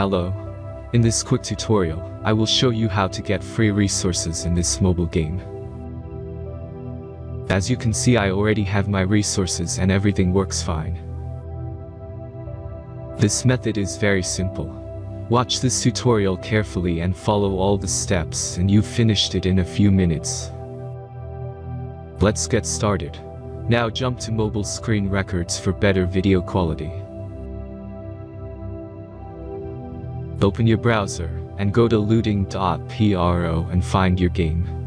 Hello. In this quick tutorial, I will show you how to get free resources in this mobile game. As you can see, I already have my resources and everything works fine. This method is very simple. Watch this tutorial carefully and follow all the steps and you've finished it in a few minutes. Let's get started. Now jump to mobile screen records for better video quality. Open your browser and go to looting.pro and find your game.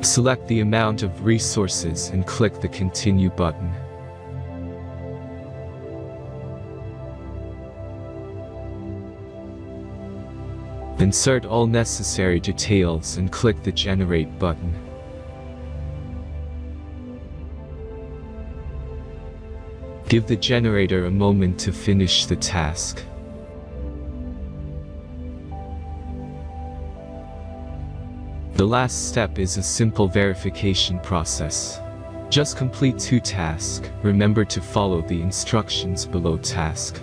Select the amount of resources and click the Continue button. Insert all necessary details and click the Generate button. Give the generator a moment to finish the task. The last step is a simple verification process. Just complete 2 tasks. Remember to follow the instructions below task.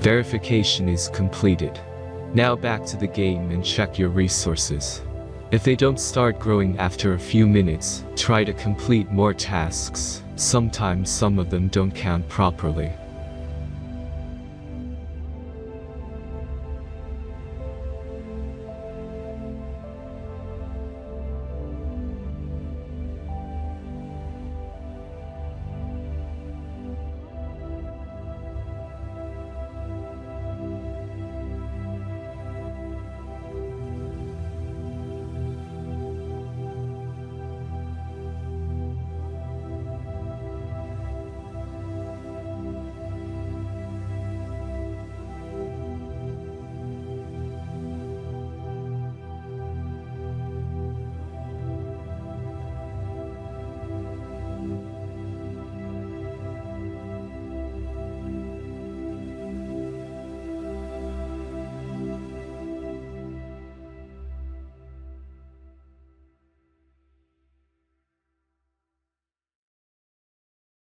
Verification is completed. Now back to the game and check your resources. If they don't start growing after a few minutes, try to complete more tasks. Sometimes some of them don't count properly.